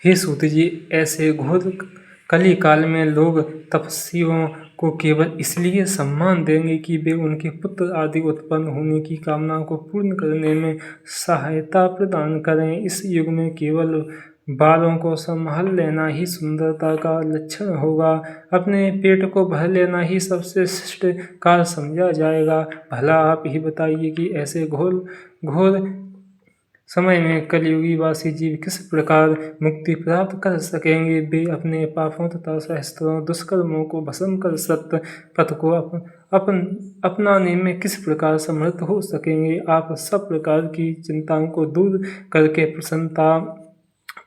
हे सूत जी, ऐसे घोर कली काल में लोग तपस्वियों को केवल इसलिए सम्मान देंगे कि वे उनके पुत्र आदि उत्पन्न होने की कामना को पूर्ण करने में सहायता प्रदान करें। इस युग में केवल बालों को संभाल लेना ही सुंदरता का लक्षण होगा। अपने पेट को भर लेना ही सबसे श्रेष्ठ कार्य समझा जाएगा। भला आप ही बताइए कि ऐसे घोर घोर समय में कलियुगी वासी जीव किस प्रकार मुक्ति प्राप्त कर सकेंगे। वे अपने पापों तथा सहस्त्रों दुष्कर्मों को भस्म कर सत्य पथ को अपनाने में किस प्रकार समर्थ हो सकेंगे। आप सब प्रकार की चिंताओं को दूर करके प्रसन्नता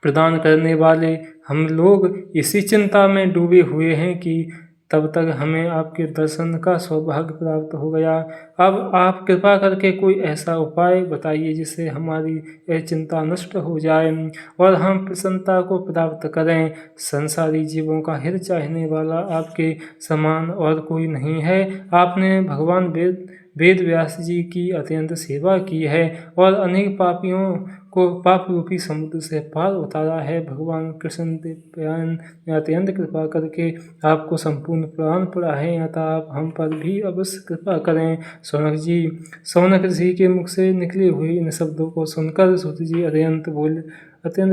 प्रदान करने वाले हम लोग इसी चिंता में डूबे हुए हैं कि तब तक हमें आपके दर्शन का सौभाग्य प्राप्त हो गया। अब आप कृपा करके कोई ऐसा उपाय बताइए जिससे हमारी यह चिंता नष्ट हो जाए और हम प्रसन्नता को प्राप्त करें। संसारी जीवों का हित चाहने वाला आपके समान और कोई नहीं है। आपने भगवान वेद व्यास जी की अत्यंत सेवा की है और अनेक पापियों को पाप रूपी समुद्र से पार उतारा है। भगवान कृष्ण देवयान ने अत्यंत कृपा करके आपको संपूर्ण प्राण पड़ा है, अतः आप हम पर भी अवश्य कृपा करें। सौनक ऋषि के मुख से निकले हुए इन शब्दों को सुनकर सूत जी अत्यंत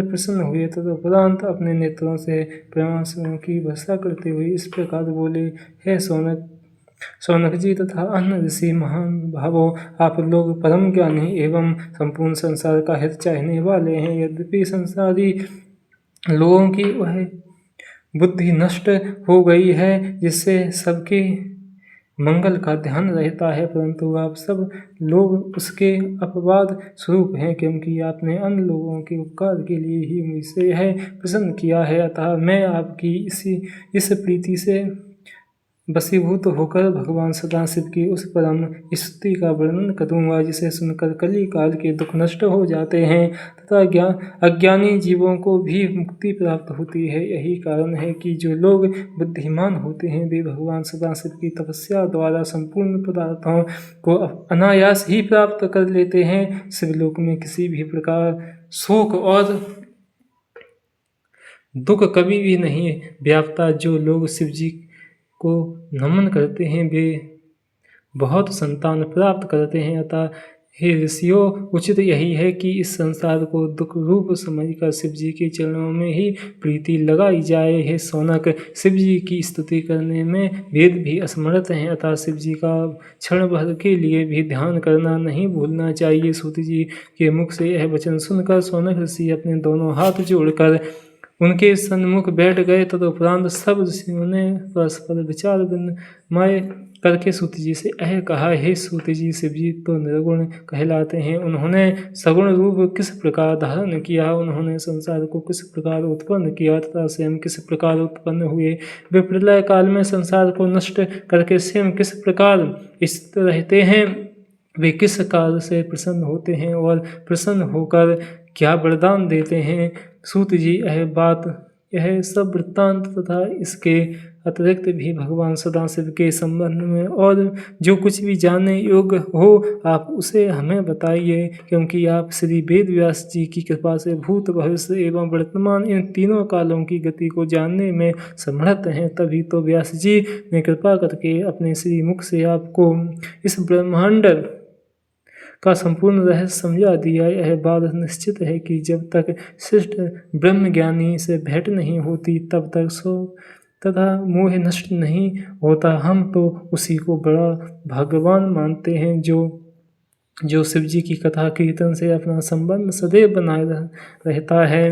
प्रसन्न हुए। तदुपरांत अपने नेत्रों से प्रेमाश्रुओं की वर्षा करते हुए इस प्रकार बोले, हे सौनक जी तथा अन्य ऋषि महान भावों, आप लोग परम ज्ञानी एवं संपूर्ण संसार का हित चाहने वाले हैं। यद्यपि संसारी लोगों की वह बुद्धि नष्ट हो गई है जिससे सबके मंगल का ध्यान रहता है, परंतु आप सब लोग उसके अपवाद स्वरूप हैं, क्योंकि आपने अन्य लोगों के उपकार के लिए ही मुझसे यह प्रसन्न किया है। अतः मैं आपकी इस प्रीति से वशीभूत होकर भगवान सदाशिव की उस परम स्तुति का वर्णन करूँगा जिसे सुनकर कली काल के दुख नष्ट हो जाते हैं तथा अज्ञानी जीवों को भी मुक्ति प्राप्त होती है। यही कारण है कि जो लोग बुद्धिमान होते हैं वे भगवान सदाशिव की तपस्या द्वारा संपूर्ण पदार्थों को अनायास ही प्राप्त कर लेते हैं। शिवलोक में किसी भी प्रकार शोक और दुख कभी भी नहीं व्यापता। जो लोग शिव जी को नमन करते हैं वे बहुत संतान प्राप्त करते हैं। अतः हे ऋषियों, उचित यही है कि इस संसार को दुख रूप समझकर शिव जी के चरणों में ही प्रीति लगाई जाए। हे सौनक, शिव जी की स्तुति करने में वेद भी असमर्थ हैं, अतः शिव जी का क्षण भर के लिए भी ध्यान करना नहीं भूलना चाहिए। सूत जी के मुख से यह वचन सुनकर सौनक ऋषि अपने दोनों हाथ जोड़कर उनके सन्मुख बैठ गए। तदुपरांत सब ऋषियों ने परस्पर विचार विनिमय करके सूत जी से यह कहा, हे सूत जी, शिव जी तो निर्गुण कहलाते हैं। उन्होंने सगुण रूप किस प्रकार धारण किया, उन्होंने संसार को किस प्रकार उत्पन्न किया तथा स्वयं किस प्रकार उत्पन्न हुए, वे प्रलय काल में संसार को नष्ट करके स्वयं किस प्रकार स्थित रहते हैं, वे किस कार्य से प्रसन्न होते हैं और प्रसन्न होकर क्या वरदान देते हैं। सूत जी यह सब वृत्तांत तथा इसके अतिरिक्त भी भगवान सदाशिव के संबंध में और जो कुछ भी जानने योग्य हो आप उसे हमें बताइए, क्योंकि आप श्री वेद व्यास जी की कृपा से भूत भविष्य एवं वर्तमान इन तीनों कालों की गति को जानने में समर्थ हैं। तभी तो व्यास जी ने कृपा करके अपने श्री मुख से आपको इस ब्रह्मांड का संपूर्ण रहस्य समझा दिया। यह बात निश्चित है कि जब तक श्रेष्ठ ब्रह्मज्ञानी से भेंट नहीं होती तब तक तथा मोह नष्ट नहीं होता। हम तो उसी को बड़ा भाग्यवान मानते हैं जो शिव जी की कथा कीर्तन से अपना संबंध सदैव बनाए रहता है।